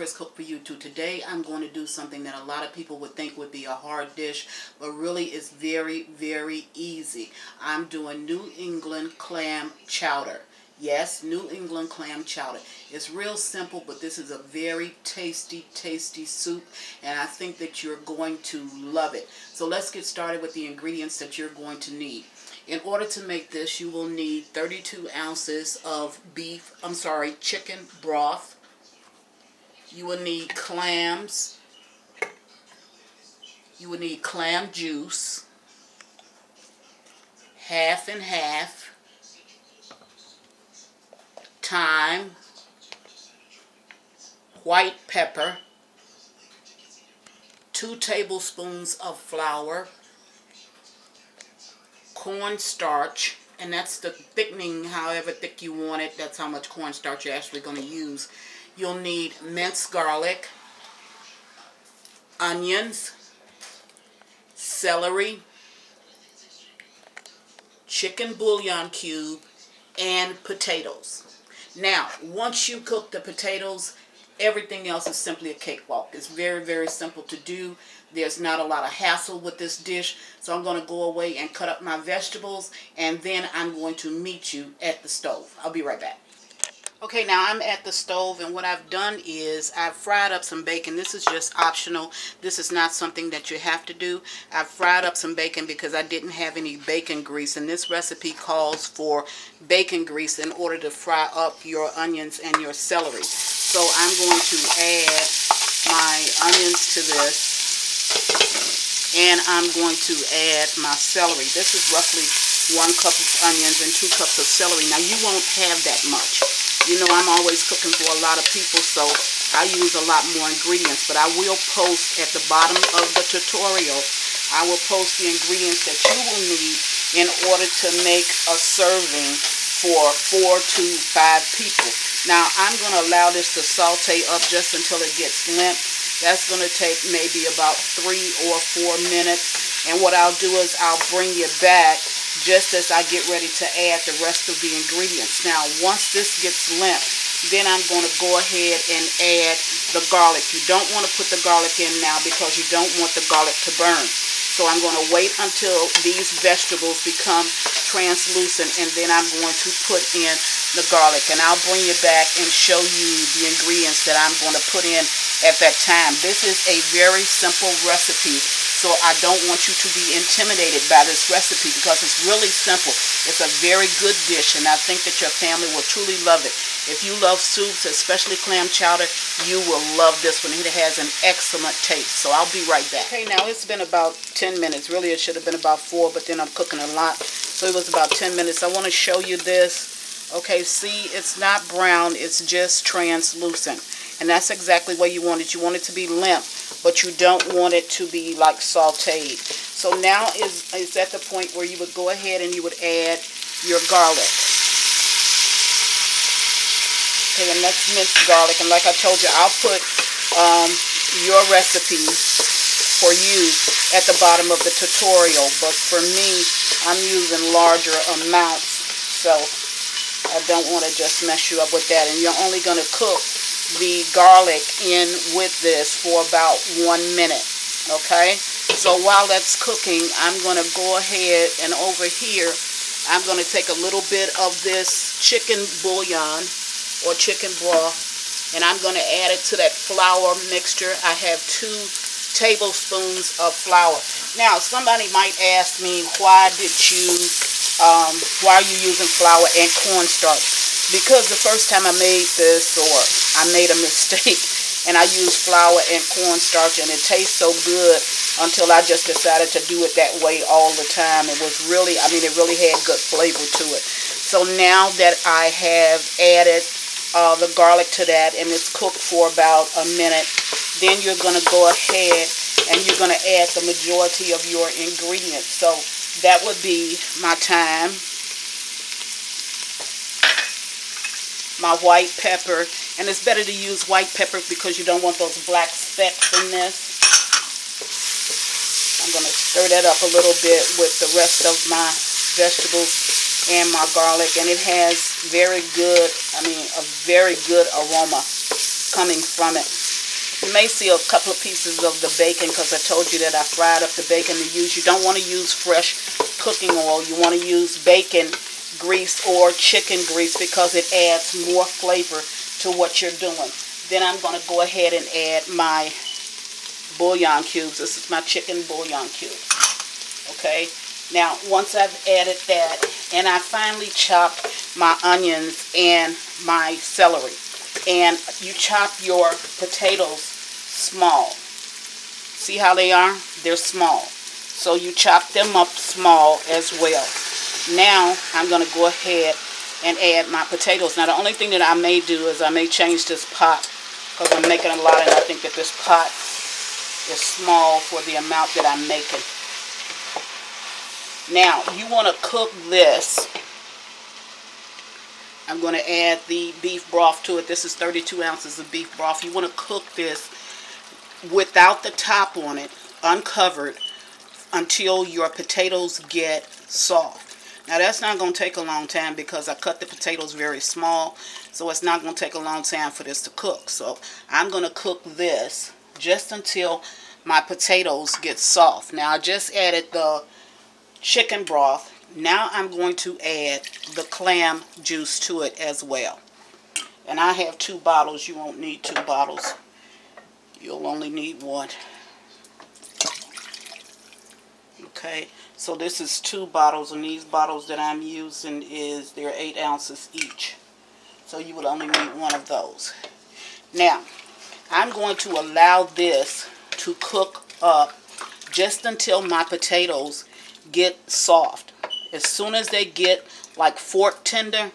Always Cook for You Too. Today I'm going to do something that a lot of people would think would be a hard dish, but really is very, very easy. I'm doing New England clam chowder. Yes, New England clam chowder. It's real simple, but this is a very tasty, tasty soup, and I think that you're going to love it. So let's get started with the ingredients that you're going to need. In order to make this, you will need 32 ounces of chicken broth. You will need clams. You will need clam juice, half and half, thyme, white pepper, 2 tablespoons of flour, cornstarch, and that's the thickening, however thick you want it. That's how much cornstarch you're actually going to use. You'll need minced garlic, onions, celery, chicken bouillon cube, and potatoes. Now, once you cook the potatoes, everything else is simply a cakewalk. It's very, very simple to do. There's not a lot of hassle with this dish. So I'm going to go away and cut up my vegetables, and then I'm going to meet you at the stove. I'll be right back. Okay, now I'm at the stove, and what I've done is I've fried up some bacon. This is just optional. This is not something that you have to do. I've fried up some bacon because I didn't have any bacon grease, and this recipe calls for bacon grease in order to fry up your onions and your celery. So I'm going to add my onions to this, and I'm going to add my celery. This is roughly 1 cup of onions and 2 cups of celery. Now, you won't have that much. You know, I'm always cooking for a lot of people, so I use a lot more ingredients. But I will post at the bottom of the tutorial, I will post the ingredients that you will need in order to make a serving for 4 to 5 people. Now, I'm going to allow this to saute up just until it gets limp. That's going to take maybe about 3 or 4 minutes. And what I'll do is I'll bring you back just as I get ready to add the rest of the ingredients. Now, once this gets limp, then I'm going to go ahead and add the garlic. You don't want to put the garlic in now because you don't want the garlic to burn. So I'm going to wait until these vegetables become translucent, and then I'm going to put in the garlic. And I'll bring you back and show you the ingredients that I'm going to put in at that time. This is a very simple recipe, so I don't want you to be intimidated by this recipe because it's really simple. It's a very good dish, and I think that your family will truly love it. If you love soups, especially clam chowder, you will love this one. It has an excellent taste. So I'll be right back. Okay, now it's been about 10 minutes. Really, it should have been about 4, but then I'm cooking a lot. So it was about 10 minutes. I want to show you this. Okay, see, it's not brown. It's just translucent. And that's exactly what you want it. You want it to be limp, but you don't want it to be like sauteed. So now is at the point where you would go ahead and you would add your garlic. Okay, and that's minced garlic. And like I told you, I'll put your recipe for you at the bottom of the tutorial. But for me, I'm using larger amounts, so I don't want to just mess you up with that. And you're only going to cook the garlic in with this for about 1 minute. Okay, so while that's cooking, I'm going to go ahead and over here, I'm going to take a little bit of this chicken bouillon or chicken broth, and I'm going to add it to that flour mixture. I have 2 tablespoons of flour. Now, somebody might ask me, why are you using flour and cornstarch? Because the first time I made this, or I made a mistake, and I used flour and cornstarch, and it tastes so good until I just decided to do it that way all the time. It was really, it really had good flavor to it. So now that I have added the garlic to that, and it's cooked for about a minute, then you're going to go ahead and you're going to add the majority of your ingredients. So that would be my thyme, my white pepper, and it's better to use white pepper because you don't want those black specks in this. I'm going to stir that up a little bit with the rest of my vegetables and my garlic, and it has very good, a very good aroma coming from it. You may see a couple of pieces of the bacon because I told you that I fried up the bacon to use. You don't want to use fresh cooking oil. You want to use bacon grease or chicken grease because it adds more flavor to what you're doing. Then I'm going to go ahead and add my bouillon cubes. This is my chicken bouillon cubes. Okay. Now, once I've added that, and I finally chopped my onions and my celery. And you chop your potatoes small. See how they are? They're small. So you chop them up small as well. Now, I'm going to go ahead and add my potatoes. Now, the only thing that I may do is I may change this pot because I'm making a lot, and I think that this pot is small for the amount that I'm making. Now, you want to cook this. I'm going to add the beef broth to it. This is 32 ounces of beef broth. You want to cook this without the top on it, uncovered, until your potatoes get soft. Now, that's not going to take a long time because I cut the potatoes very small, so it's not going to take a long time for this to cook. So, I'm going to cook this just until my potatoes get soft. Now, I just added the chicken broth. Now I'm going to add the clam juice to it as well. And I have 2 bottles. You won't need 2 bottles. You'll only need 1. Okay, so this is 2 bottles, and these bottles that I'm using they're 8 ounces each. So you would only need 1 of those. Now, I'm going to allow this to cook up just until my potatoes get soft. As soon as they get like fork tender,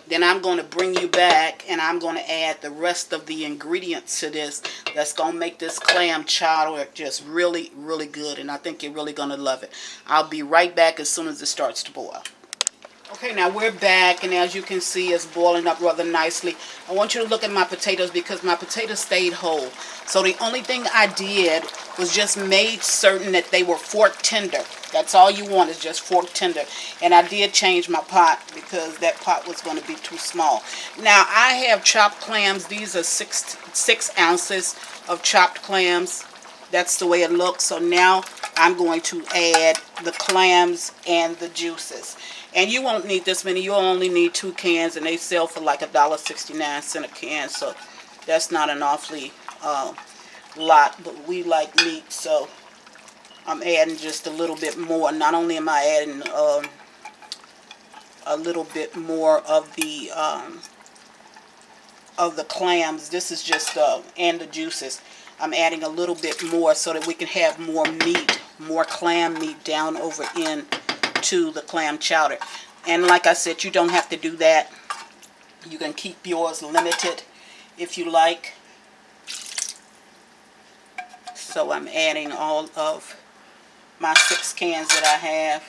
then I'm going to bring you back and I'm going to add the rest of the ingredients to this that's going to make this clam chowder just really, really good, and I think you're really going to love it. I'll be right back as soon as it starts to boil. Okay, now we're back, and as you can see, it's boiling up rather nicely. I want you to look at my potatoes because my potatoes stayed whole. So the only thing I did was just made certain that they were fork tender. That's all you want is just fork tender. And I did change my pot because that pot was going to be too small. Now, I have chopped clams. These are 6 ounces of chopped clams. That's the way it looks. So now I'm going to add the clams and the juices. And you won't need this many. You'll only need 2 cans, and they sell for like $1.69 a can. So that's not an awfully lot, but we like meat, so I'm adding just a little bit more. Not only am I adding a little bit more of the clams, this is just and the juices. I'm adding a little bit more so that we can have more meat, more clam meat down over into the clam chowder. And like I said, you don't have to do that. You can keep yours limited if you like. So I'm adding all of my 6 cans that I have.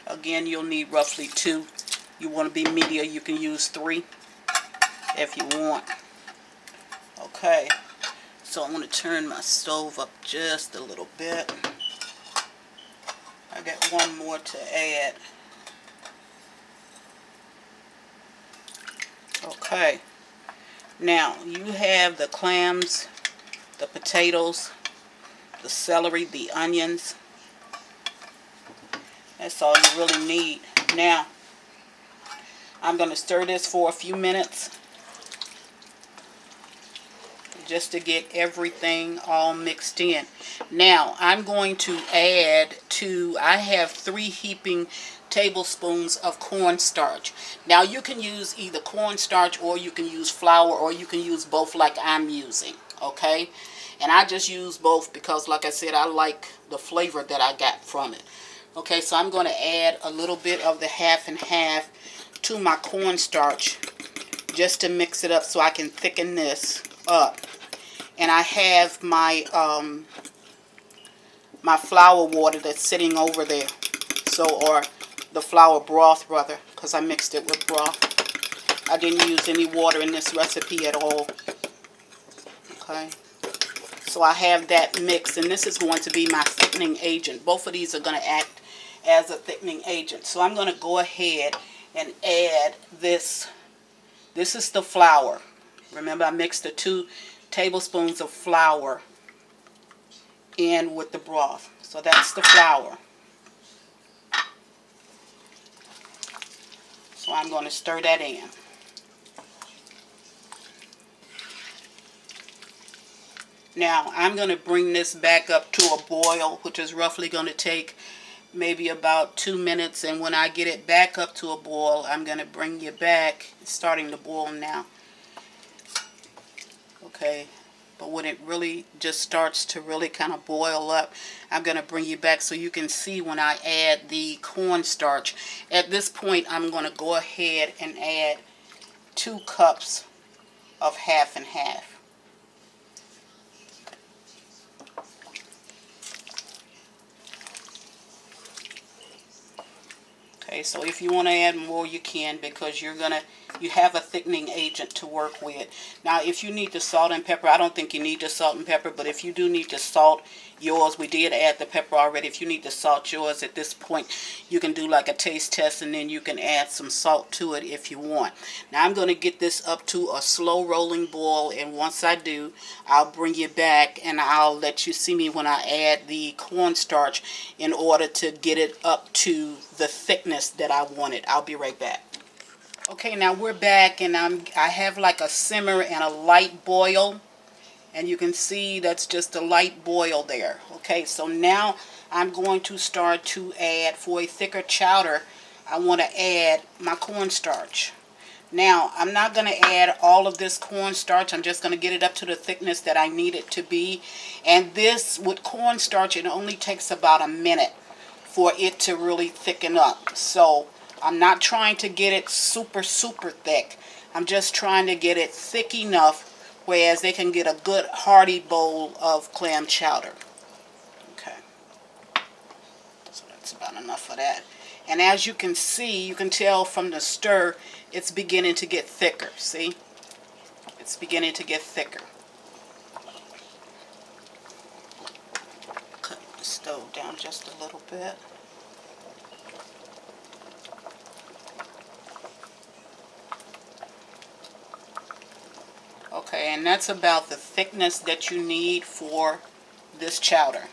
Again, you'll need roughly 2. You want to be media, you can use 3 if you want. Okay, so I'm going to turn my stove up just a little bit. I got 1 more to add. Okay, now you have the clams, the potatoes, the celery, the onions. That's all you really need. Now, I'm going to stir this for a few minutes just to get everything all mixed in. Now, I'm going to add I have 3 heaping tablespoons of cornstarch. Now, you can use either cornstarch or you can use flour or you can use both like I'm using. Okay? And I just use both because, like I said, I like the flavor that I got from it. Okay, so I'm going to add a little bit of the half and half to my cornstarch just to mix it up so I can thicken this up. And I have my my flour water that's sitting over there. Or the flour broth, rather, because I mixed it with broth. I didn't use any water in this recipe at all. Okay. So I have that mix, and this is going to be my thickening agent. Both of these are going to act as a thickening agent. So I'm going to go ahead and add this. This is the flour. Remember, I mixed the 2 tablespoons of flour in with the broth. So that's the flour. So I'm going to stir that in. Now I'm going to bring this back up to a boil, which is roughly going to take maybe about 2 minutes. And when I get it back up to a boil, I'm going to bring you back. It's starting to boil now. Okay. But when it really just starts to really kind of boil up, I'm going to bring you back so you can see when I add the cornstarch. At this point, I'm going to go ahead and add 2 cups of half and half. Okay, so if you want to add more, you can, because you have a thickening agent to work with. Now, if you need the salt and pepper, I don't think you need the salt and pepper, but if you do need to salt yours, we did add the pepper already. If you need to salt yours at this point, you can do like a taste test, and then you can add some salt to it if you want. Now, I'm going to get this up to a slow rolling boil, and once I do, I'll bring you back and I'll let you see me when I add the cornstarch in order to get it up to the thickness that I wanted. I'll be right back. Okay, now we're back, and I have like a simmer and a light boil, and you can see that's just a light boil there. Okay, so now I'm going to start to add, for a thicker chowder, I want to add my cornstarch. Now, I'm not going to add all of this cornstarch. I'm just going to get it up to the thickness that I need it to be. And this, with cornstarch, it only takes about a minute for it to really thicken up. So I'm not trying to get it super thick. I'm just trying to get it thick enough whereas they can get a good hearty bowl of clam chowder. Okay, so that's about enough of that. And as you can see, you can tell from the stir, it's beginning to get thicker. See? It's beginning to get thicker. Cut the stove down just a little bit. Okay, and that's about the thickness that you need for this chowder.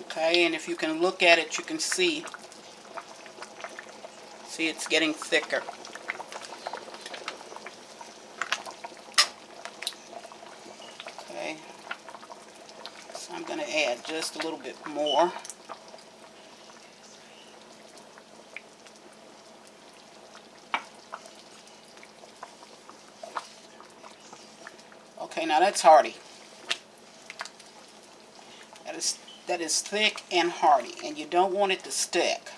Okay, and if you can look at it, you can see it's getting thicker. Okay, so I'm going to add just a little bit more. Okay, now that's hearty. That is thick and hearty, and you don't want it to stick.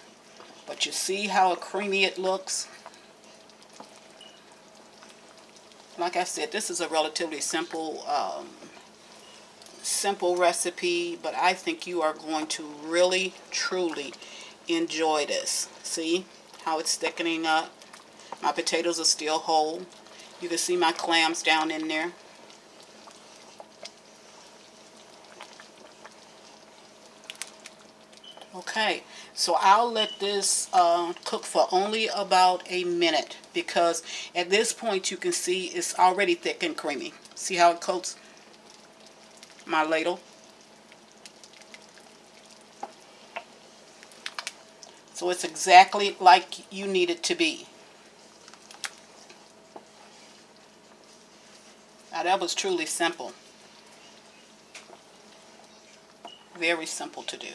But you see how creamy it looks? Like I said, this is a relatively simple recipe, but I think you are going to really, truly enjoy this. See how it's thickening up? My potatoes are still whole. You can see my clams down in there. Okay, so I'll let this cook for only about a minute, because at this point you can see it's already thick and creamy. See how it coats my ladle? So it's exactly like you need it to be. Now that was truly simple. Very simple to do.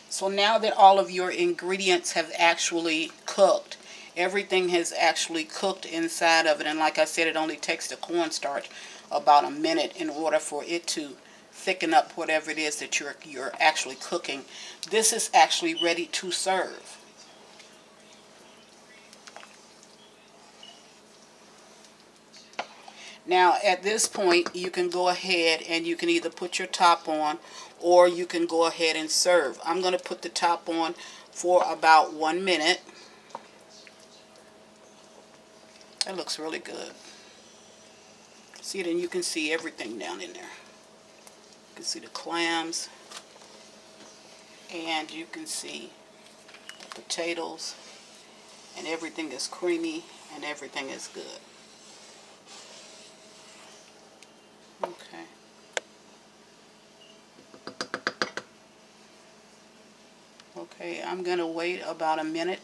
So now that all of your ingredients have actually cooked, everything has actually cooked inside of it, and like I said, it only takes the cornstarch about a minute in order for it to thicken up whatever it is that you're actually cooking. This is actually ready to serve. Now at this point you can go ahead and you can either put your top on, or you can go ahead and serve. I'm going to put the top on for about 1 minute. That looks really good. See it, and you can see everything down in there. You can see the clams, and you can see the potatoes, and everything is creamy and everything is good. Okay. Okay, I'm going to wait about a minute,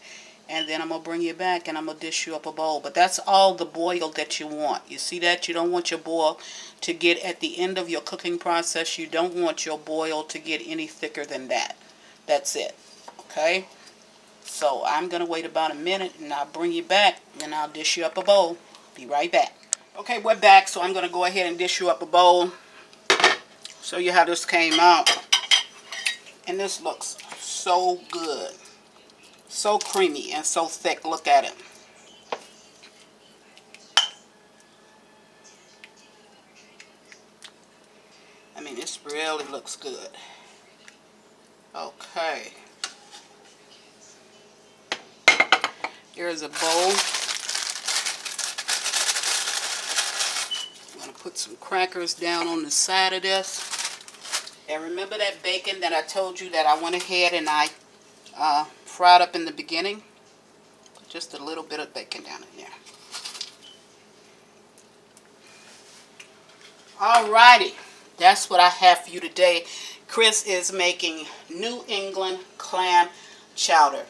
and then I'm going to bring you back, and I'm going to dish you up a bowl. But that's all the boil that you want. You see that? You don't want your boil to get at the end of your cooking process. You don't want your boil to get any thicker than that. That's it. Okay? So I'm going to wait about a minute, and I'll bring you back, and I'll dish you up a bowl. Be right back. Okay, we're back, so I'm going to go ahead and dish you up a bowl. Show you how this came out. And this looks so good. So creamy and so thick. Look at it. I mean, this really looks good. Okay. Here's a bowl. I'm going to put some crackers down on the side of this. And remember that bacon that I told you that I went ahead and I fried up in the beginning? Put just a little bit of bacon down in there. Alrighty, that's what I have for you today. Chris is making New England clam chowder.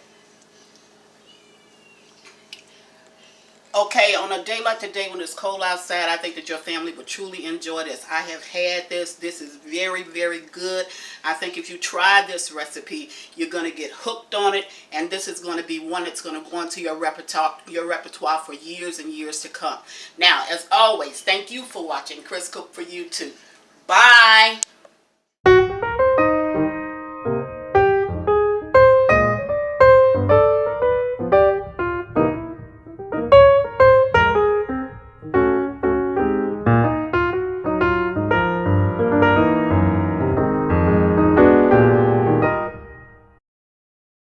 Okay, on a day like today when it's cold outside, I think that your family would truly enjoy this. I have had this. This is very, very good. I think if you try this recipe, you're going to get hooked on it, and this is going to be one that's going to go into your repertoire for years and years to come. Now, as always, thank you for watching Chris Cook for You Too. Bye.